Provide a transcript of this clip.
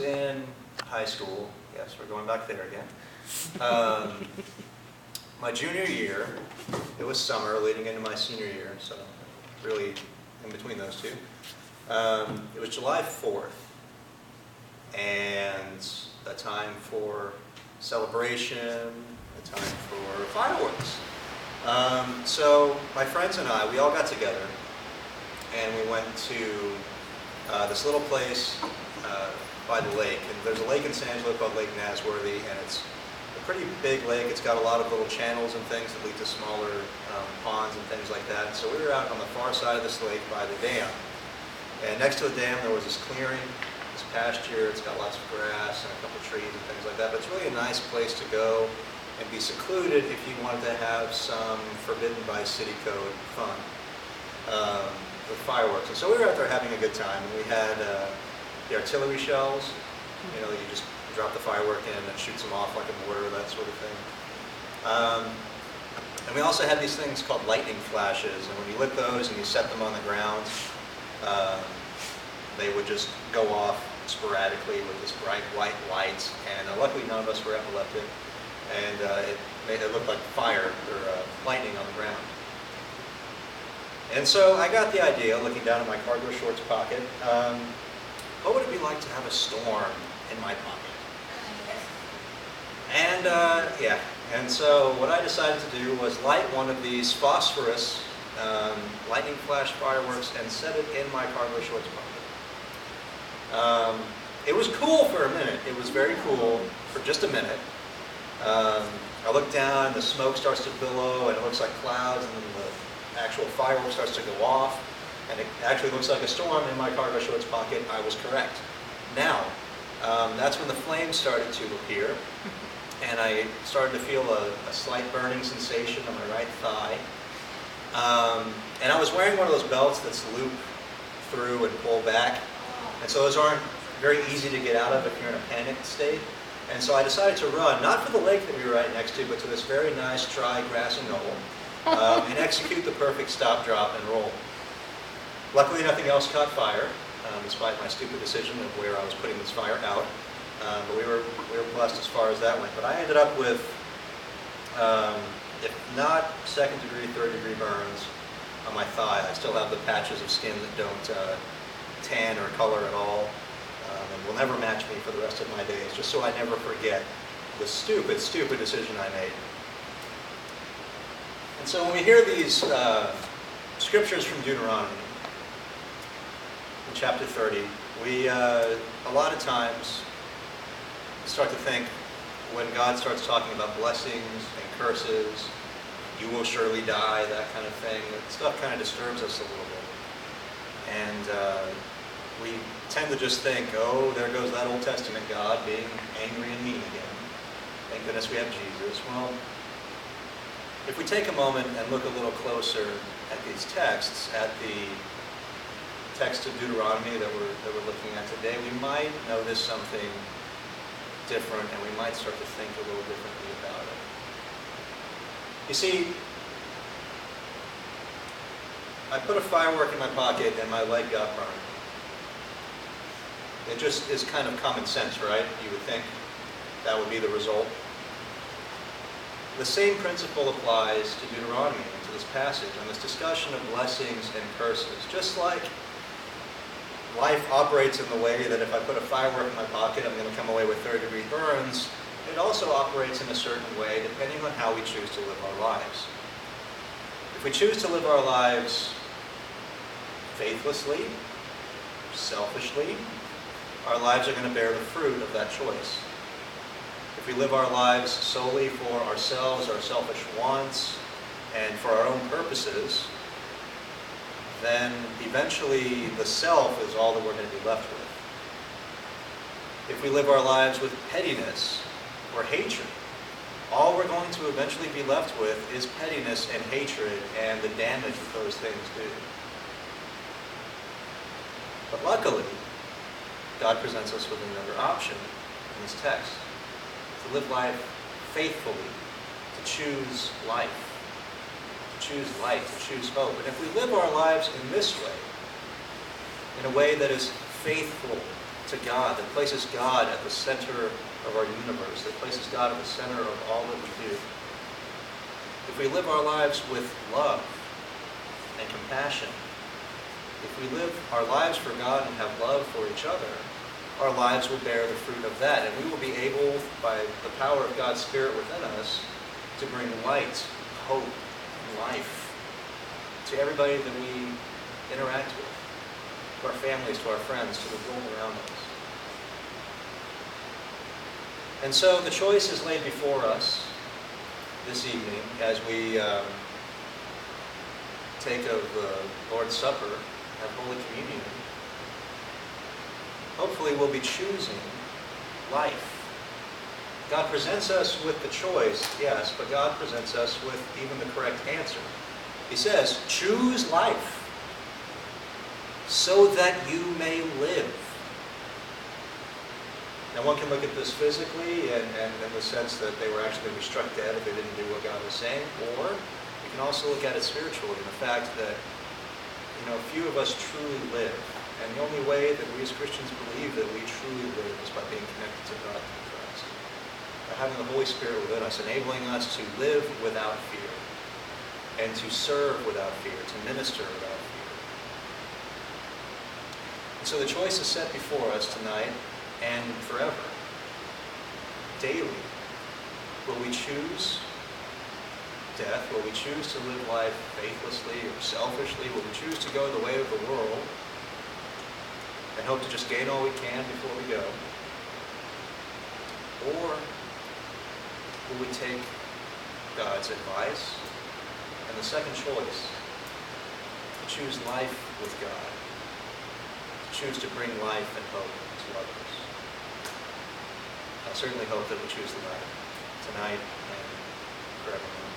In high school, yes, we're going back there again. Um, my junior year, it was summer leading into my senior year, so really in between those two. It was July 4th, and a time for celebration, a time for fireworks. So my friends and I, we all got together, and we went to this little place by the lake. And there's a lake in San Angelo called Lake Nasworthy, and it's a pretty big lake. It's got a lot of little channels and things that lead to smaller ponds and things like that. So we were out on the far side of this lake by the dam. And next to the dam there was this clearing, this pasture. It's got lots of grass and a couple of trees and things like that. But it's really a nice place to go and be secluded if you wanted to have some forbidden by city code fun with fireworks. And so we were out there having a good time. And we had the artillery shells, you know, you just drop the firework in and it shoots them off like a mortar, that sort of thing. And we also had these things called lightning flashes, and when you lit those and you set them on the ground, they would just go off sporadically with this bright white light, and luckily none of us were epileptic, and it looked like fire or lightning on the ground. And so I got the idea, looking down at my cargo shorts pocket, what would it be like to have a storm in my pocket? And and so what I decided to do was light one of these phosphorus lightning flash fireworks and set it in my cargo shorts pocket. It was cool for a minute. It was very cool for just a minute. I look down, the smoke starts to billow, and it looks like clouds, and then the actual firework starts to go off. And it actually looks like a storm in my cargo shorts pocket. I was correct. Now, that's when the flames started to appear, and I started to feel a slight burning sensation on my right thigh. And I was wearing one of those belts that's loop through and pull back, and so those aren't very easy to get out of if you're in a panicked state. And so I decided to run, not for the lake that we were right next to, but to this very nice dry grassy knoll, and execute the perfect stop, drop, and roll. Luckily, nothing else caught fire, despite my stupid decision of where I was putting this fire out. But we were blessed as far as that went. But I ended up with, if not second degree, third degree burns on my thigh. I still have the patches of skin that don't tan or color at all, and will never match me for the rest of my days, just so I never forget the stupid, stupid decision I made. And so when we hear these scriptures from Deuteronomy, in chapter 30, we a lot of times start to think, when God starts talking about blessings and curses, you will surely die, that kind of thing, that stuff kind of disturbs us a little bit. And we tend to just think, oh, there goes that Old Testament God being angry and mean again. Thank goodness we have Jesus. Well, if we take a moment and look a little closer at these texts, at the text of Deuteronomy that we're looking at today, we might notice something different, and we might start to think a little differently about it. You see, I put a firework in my pocket and my leg got burned. It just is kind of common sense, right? You would think that would be the result. The same principle applies to Deuteronomy and to this passage and this discussion of blessings and curses. Just like life operates in the way that if I put a firework in my pocket, I'm going to come away with third-degree burns, it also operates in a certain way depending on how we choose to live our lives. If we choose to live our lives faithlessly, selfishly, our lives are going to bear the fruit of that choice. If we live our lives solely for ourselves, our selfish wants, and for our own purposes, then eventually the self is all that we're going to be left with. If we live our lives with pettiness or hatred, all we're going to eventually be left with is pettiness and hatred and the damage that those things do. But luckily, God presents us with another option in this text: to live life faithfully, to choose life. Choose light, to choose hope. And if we live our lives in this way, in a way that is faithful to to God, that places God at the center of our universe, that places God at the center of all that we do. If we live our lives with love and compassion, if we live our lives for God and have love for each other, our lives will bear the fruit of that, and we will be able, by the power of God's Spirit within us, to bring light, hope, and life to everybody that we interact with, to our families, to our friends, to the world around us. And so the choice is laid before us this evening as we take of the Lord's Supper, have Holy Communion. Hopefully we'll be choosing life. God presents us with the choice, yes, but God presents us with even the correct answer. He says, choose life so that you may live. Now one can look at this physically and in the sense that they were actually going to be struck dead if they didn't do what God was saying, or you can also look at it spiritually in the fact that, few of us truly live. And the only way that we as Christians believe that we truly live is by being connected to God through Christ. By having the Holy Spirit within us, enabling us to live without fear, and to serve without fear, to minister without fear. And so the choice is set before us tonight and forever. Daily, will we choose death? Will we choose to live life faithlessly or selfishly? Will we choose to go the way of the world and hope to just gain all we can before we go? Or will we take God's advice and the second choice, to choose life with God, to choose to bring life and hope to others? I certainly hope that we choose the latter tonight and forevermore.